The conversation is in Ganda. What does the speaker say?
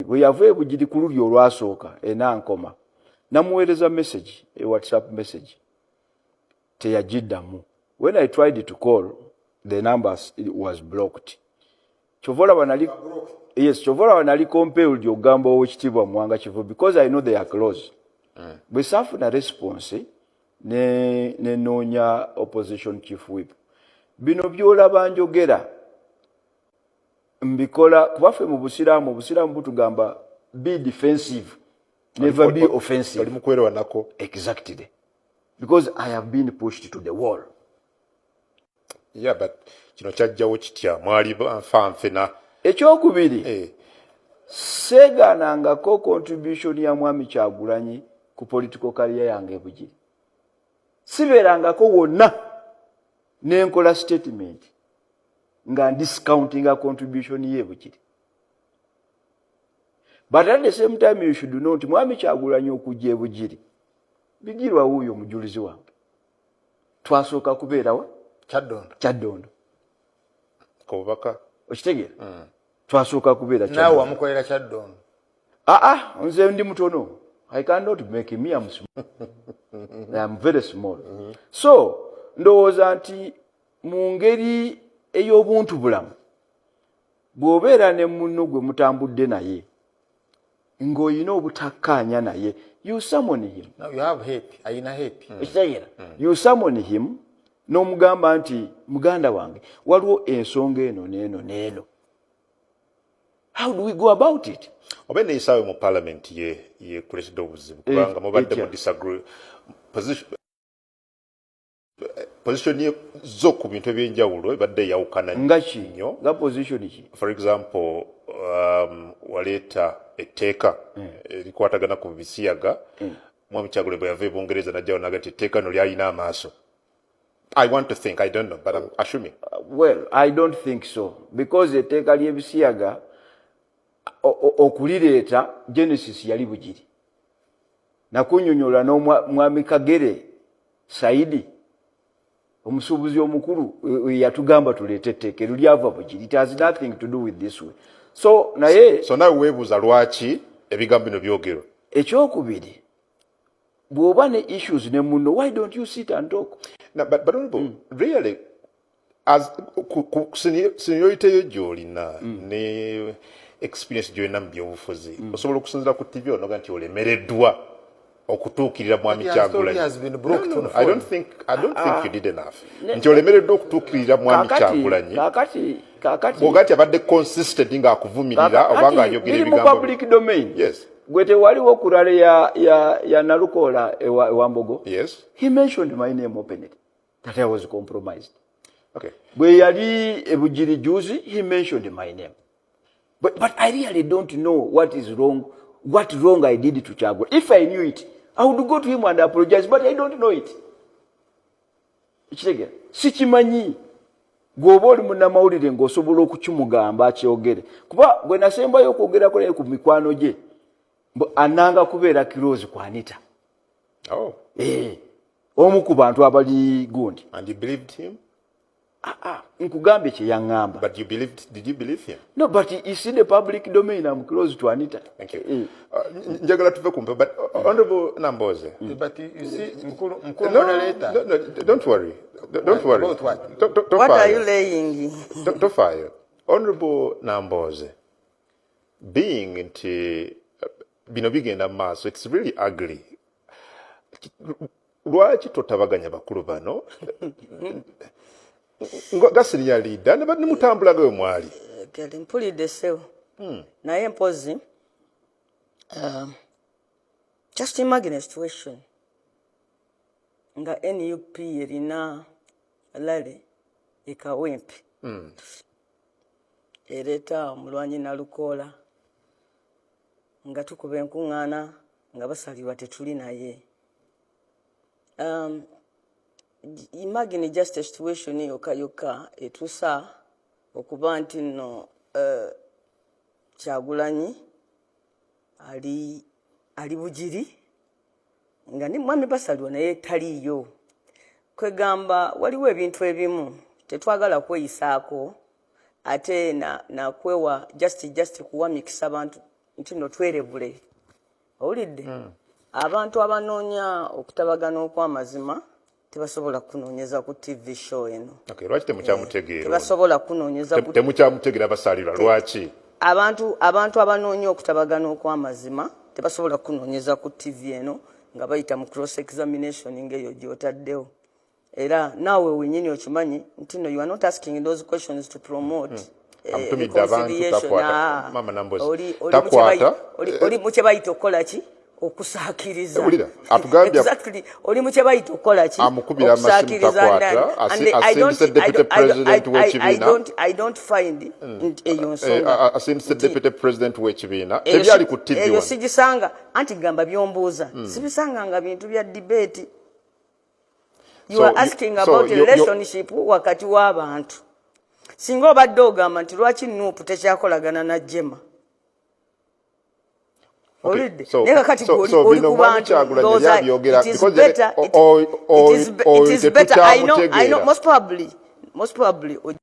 bwe yava ebugiri ku lulyo olwasooka enankoma namuweereza message WhatsApp message teyagiddamu. When I tried to call the numbers it was blocked. Chovola banali yes chovola banali compelled ogamba owekitibwa Mwanga Kivu because I know they are close. Bwe safuna response ne nonya opposition chief whip bino byolaba njogera mbikola kubafe mu busiramu butugamba be defensive never be offensive. Bali mukwelewa nako. Exactly. Because I have been pushed to the wall. Yeah, but kino kyajjawo kitya mwali nfanfena ekyokubiri seegaanangako contribution ya Mwami Kyagulanyi ku political career yange ebugiri. Sibeerangako wonna nenkola statement nga discounting a contribution ye ebugiri. But at the same time you should know nti Mwami Kyagulanyi okujja ebugiri bigirwa wuuyo omujulizi wange. Twasooka kubeerawa Kyaddondo. Kobaka. Okitegeera? Twasooka kubeera Kyaddondo. Nawe wamukolera Kyaddondo. Nze ndi mutono. I cannot make me am small. I am very small. So, ndowooza nti mu ngeri ey'obuntu bulamu bw'obeera ne munno gwe mutambudde naye ng'oyina obutakkaanya naye you summon him. Now you have hate. Ayina hate. Ekitegeera? You summon him n'omugamba nti muganda wange waliwo ensonga eno n'eno. How do we go about it? Obe neyisawe mu parliament ye kulesida obuzibu kubanga mubadde mu disagree position ye zo ku bintu ebyenjawulo ebadde yawukana nnyo. Nga position ki? For example waleeta etteeka erikwatagana ku bisiyaga Mwami Kyagulanyi bwe yava e Bungereza najjawo nagati etteeka no lyalina amaaso. I want to think, I don't know, but I'm assuming. Well, I don't think so. Because etteeka ly'ebisiyaga okulireeta Genesis yali bugiri. Nakunnyonnyola n'Omwami Kagere Saidi omusuubuzi omukulu yatugamba tuleete etteeka lyava bugiri. It has nothing to do with this way. So nawe weebuuza lwaki ebigambo bino byogerwa? Ekyokubiri bw'oba ne issues ne munno, why don't you sit and talk? But really, as seniority yo gy'olina ne experience gy'olina mu byobufuzi osobola okusinziira ku TV onoga nti olemereddwa okutuukirira Mwami Kyagulanyi. I don't think you did enough. Nti olemereddwa okutuukirira Mwami Kyagulanyi. Bw'ogati abadde consistent ng'akuvumirira oba ng'anyogera ebigambo. Mu public domain. Yes. Gwete waliwo kulale ya Nalukola Wambogo. Yes. He mentioned my name openly. That I was compromised. Okay. Bwe yali ebugiri juzi, he mentioned my name. But I really don't know what wrong I did to Kyagulanyi. If I knew it, I would go to him and apologize, but I don't know it. Ichirege, sikimanyi. Gwoba oli munnamawulire ng'osobola okukimugamba akyogere. Kuba bwe nasembayo okwogerako naye ku mikwano gye, ananga kubeera Kirozi ku Anita. Oh. Omu ku bantu abali gundi. And you believed him? Nkugambye kye yaŋŋamba. But did you believe him? No, but it's in the public domain. I'm close to Anita. Thank you. Njagala tuve kumpa, but Honorable Namboze. But you see, no, don't worry. Don't worry. About what? Don't what fire. Are you laying? Don't fire. Honorable Namboze, being into bino bigenda maaso, it's really ugly. Lwaki totabaganya bakulu bano? Gasini ya leader, ne bani mutambulaga we mwali. Mpulidde sewo. Naye mpozi, just imagine a situation. Nga NUP erina Lale ekawempe. Ereta omulwanyi Nalukola. Nga tukuba enkuŋŋaana nga basalirwa tetuli naye. Imagine just a situation yoka etusa okuba nti no Kyagulanyi ali bugiri nga ni mwami basalirwa naye taliyo. Kwegamba waliwo ebintu ebimu tetwagala kweyisaako ate na kwewa just kuwa mikisa abantu nti no twerebule owulidde abantu abanoonya okutabagana okw'amazima tebasobola kunoonyeza ku TV show eno. Okay, lwaki temukyamutegeera? Tebasobola kunoonyeza ku temukyamutegeera basalirwa lwaki? Abantu abanoonya okutabagana okw'amazima tebasobola kunoonyeza ku TV eno nga bayita mu cross examination ng'eyo gy'otaddewo. Era naawe wenyini okimanyi nti no, you are not asking those questions to promote amutumidde abantu takwata mama Nambozi takwata oli mu kye bayita okukola ki okusaakiriza. Atugambye exactly oli mu kye bayita okukola ki amukubira amasimu takwata asindise deputy president w'ekibiina. I don't find eyo nsonga asindise deputy president w'ekibiina tebyali ku TV eyo sigisanga anti gamba byombuuza sibisanga nga bintu bya debate. You are asking about a relationship wakati w'abantu. Singa obadde ogamba nti lwaki Nuupu tekyakolagana na Jema. Olidde. Naye kakati oli ku bantu ndowooza it is better. I know most probably